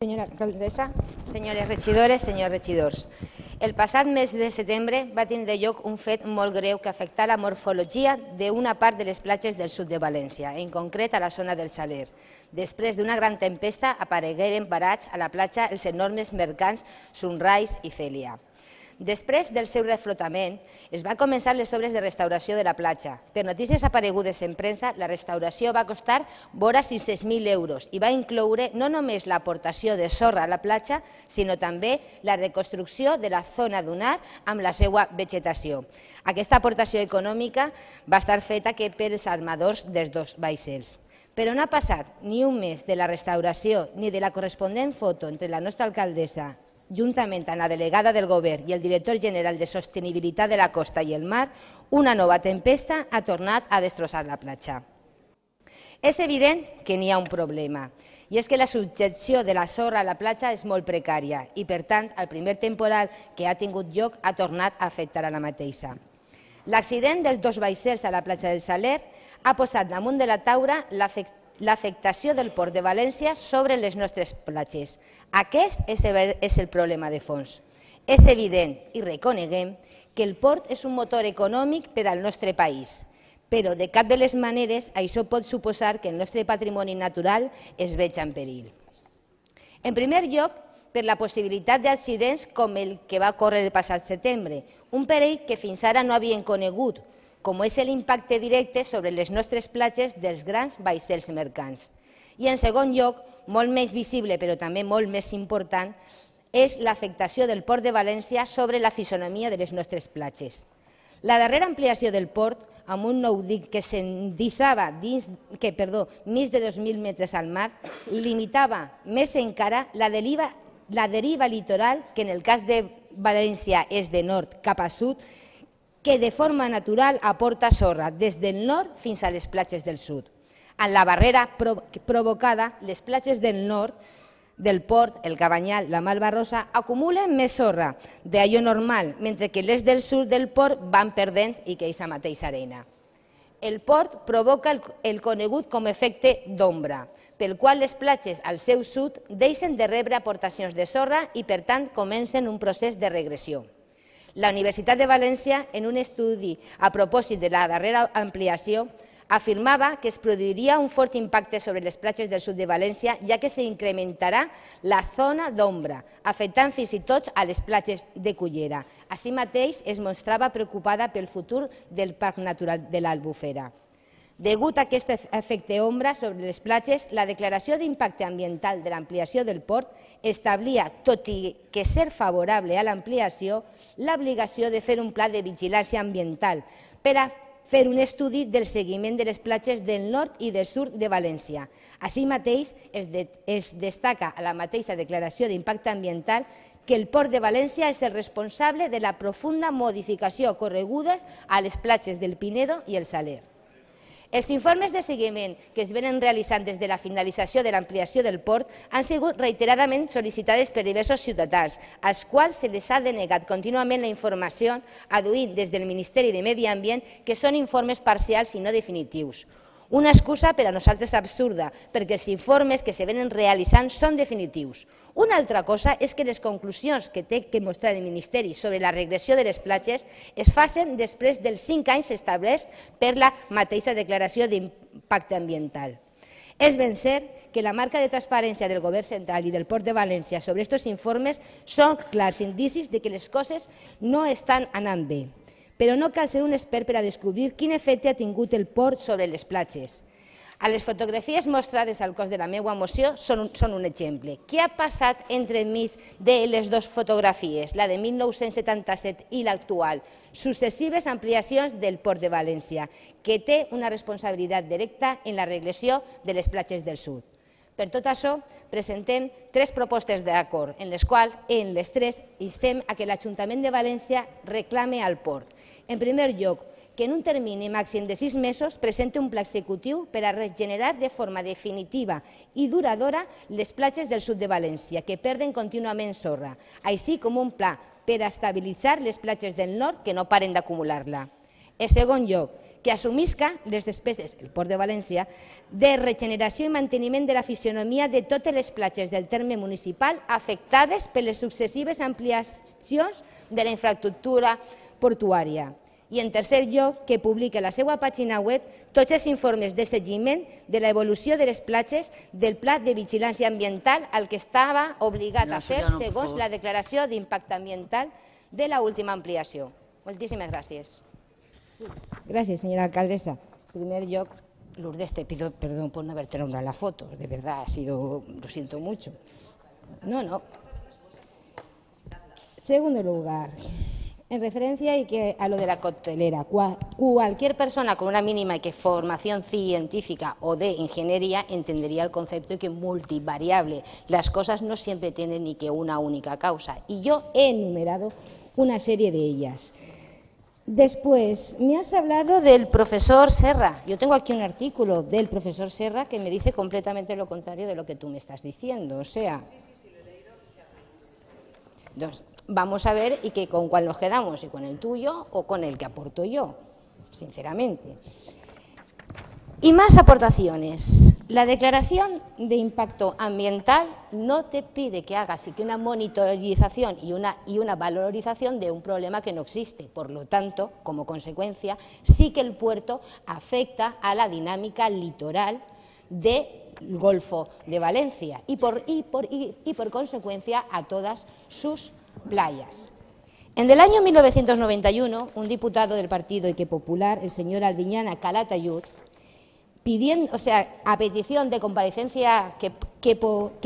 Senyora alcaldessa, senyores regidores, senyors regidors, el passat mes de setembre va tindre lloc un fet molt greu que afectà la morfologia d'una part de les platges del sud de València, en concret a la zona del Saler. Després d'una gran tempesta aparegueren varats a la platja els enormes mercants Sunrise i Cèlia. Després del seu reflotament, es van començar les obres de restauració de la platja. Per notícies aparegudes en premsa, la restauració va costar vora 600.000 euros i va incloure no només l'aportació de sorra a la platja, sinó també la reconstrucció de la zona dunar amb la seva vegetació. Aquesta aportació econòmica va estar feta pels armadors dels dos vaixells. Però no ha passat ni un mes de la restauració ni de la corresponent foto entre la nostra alcaldessa juntament amb la delegada del Govern i el director general de Sostenibilitat de la Costa i el Mar, una nova tempesta ha tornat a destrossar la platja. És evident que n'hi ha un problema, i és que la subjecció de la sorra a la platja és molt precària i, per tant, el primer temporal que ha tingut lloc ha tornat a afectar a la mateixa. L'accident dels dos vaixells a la platja del Saler ha posat damunt de la taula l'afectació del Port de València sobre les nostres platges. Aquest és el problema de fons. És evident i reconeguem que el port és un motor econòmic per al nostre país, però de cap de les maneres això pot suposar que el nostre patrimoni natural es vegi en perill. En primer lloc, per la possibilitat d'accidents com el que va ocórrer el passat setembre, un perill que fins ara no havien conegut, com és l'impacte directe sobre les nostres platges dels grans vaixells mercants. I en segon lloc, molt més visible però també molt més important, és l'afectació del Port de València sobre la fisonomia de les nostres platges. La darrera ampliació del port, amb un nou dic que s'endissava més de 2.000 metres al mar, limitava més encara la deriva litoral, que en el cas de València és de nord cap a sud, que de forma natural aporta sorra des del nord fins a les platges del sud. En la barrera provocada, les platges del nord del port, el Cabanyal, la Malvarrosa, acumulen més sorra d'allò normal, mentre que les del sud del port van perdent i aquesta mateixa arena. El port provoca el conegut com efecte d'ombra, pel qual les platges al seu sud deixen de rebre aportacions de sorra i, per tant, comencen un procés de regressió. La Universitat de València, en un estudi a propòsit de la darrera ampliació, afirmava que es produiria un fort impacte sobre les platges del sud de València, ja que s'incrementarà la zona d'ombra, afectant fins i tot a les platges de Cullera. Així mateix, es mostrava preocupada pel futur del Parc Natural de l'Albufera. Degut a aquest efecte ombra sobre les platges, la declaració d'impacte ambiental de l'ampliació del port establia, tot i que ser favorable a l'ampliació, l'obligació de fer un pla de vigilància ambiental per a fer un estudi del seguiment de les platges del nord i del sud de València. Així mateix, es destaca a la mateixa declaració d'impacte ambiental que el Port de València és el responsable de la profunda modificació ocorreguda a les platges del Pinedo i el Saler. Els informes de seguiment que es venen realitzant des de la finalització de l'ampliació del port han sigut reiteradament sol·licitades per diversos ciutadans, als quals se les ha denegat contínuament la informació adduint des del Ministeri de Medi Ambient que són informes parcials i no definitius. Una excusa per a nosaltres absurda, perquè els informes que se venen realitzant són definitius. Una altra cosa és que les conclusions que té que mostrar el Ministeri sobre la regressió de les platges es facin després dels 5 anys establerts per la mateixa declaració d'impacte ambiental. És ben cert que la marca de transparència del Govern central i del Port de València sobre aquests informes són clars indicis de que les coses no estan anant bé. Però no cal ser un expert per a descobrir quin efecte ha tingut el port sobre les platges. A les fotografies mostrades al cos de la meva moció són un exemple. Què ha passat entremig de les dues fotografies, la de 1977 i l'actual? Successives ampliacions del Port de València, que té una responsabilitat directa en la regressió de les platges del sud. Per tot això, presentem 3 propostes d'acord, en les quals, en les 3, instem a que l'Ajuntament de València reclame al port. En primer lloc, que en un termini màxim de 6 mesos presenti un pla executiu per a regenerar de forma definitiva i duradora les platges del sud de València, que perden contínuament sorra, així com un pla per a estabilitzar les platges del nord que no paren d'acumular-la. En segon lloc, que que assumisca les despeses, el Port de València, de regeneració i manteniment de la fisionomia de totes les platges del terme municipal afectades per les successives ampliacions de la infraestructura portuària. I, en tercer lloc, que publiqui a la seva pàgina web tots els informes de seguiment de l'evolució de les platges del Pla de Vigilància Ambiental al que estava obligat a fer segons la declaració d'impacte ambiental de l'última ampliació. Moltíssimes gràcies. Gracias, señora alcaldesa. En primer lloc, Lourdes, te pido perdón por no haberte nombrado la foto. De verdad, lo siento mucho. No. Segundo lugar, en referencia a lo de la coctelera, cualquier persona con una mínima formación científica o de ingeniería entendería el concepto de que multivariable. Las cosas no siempre tienen ni que una única causa. Y yo he enumerado una serie de ellas. Después, me has hablado del profesor Serra. Yo tengo aquí un artículo del profesor Serra que me dice completamente lo contrario de lo que tú me estás diciendo. O sea, entonces, vamos a ver y con cuál nos quedamos, si con el tuyo o con el que aporto yo, sinceramente. Y más aportaciones. La declaración de impacto ambiental no te pide que hagas que una monitorización y una valorización de un problema que no existe. Por lo tanto, como consecuencia, sí que el puerto afecta a la dinámica litoral del Golfo de Valencia y por consecuencia a todas sus playas. En el año 1991, un diputado del Partido Ique Popular, el señor Albiñana Calatayud, a petición de comparecencia que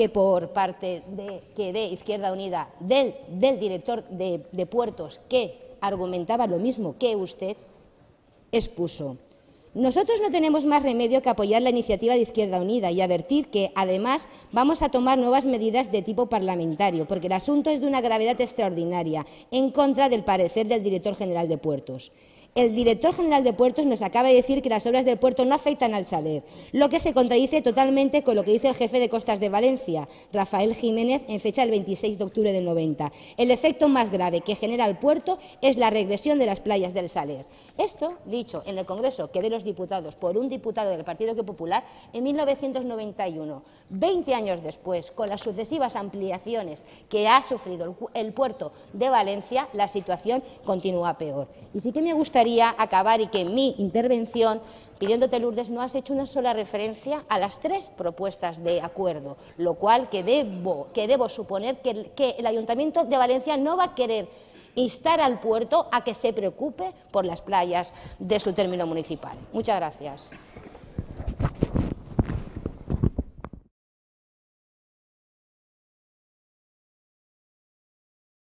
por parte de Izquierda Unida del director de puertos, que argumentaba lo mismo que usted, expuso: nosotros no tenemos más remedio que apoyar la iniciativa de Izquierda Unida y advertir que, además, vamos a tomar nuevas medidas de tipo parlamentario, porque el asunto es de una gravedad extraordinaria, en contra del parecer del director general de Puertos. El director general de Puertos nos acaba de decir que las obras del puerto no afectan al Saler, lo que se contradice totalmente con lo que dice el jefe de Costas de Valencia, Rafael Jiménez, en fecha del 26 de octubre del 90. El efecto más grave que genera el puerto es la regresión de las playas del Saler. Esto, dicho en el Congreso de los Diputados por un diputado del Partido Ique Popular en 1991. 20 años después, con las sucesivas ampliaciones que ha sufrido el puerto de Valencia, la situación continúa peor. Y sí que me gustaría acabar y que en mi intervención, pidiéndote, Lourdes, no has hecho una sola referencia a las 3 propuestas de acuerdo, lo cual que debo suponer que el Ayuntamiento de Valencia no va a querer instar al puerto a que se preocupe por las playas de su término municipal. Muchas gracias.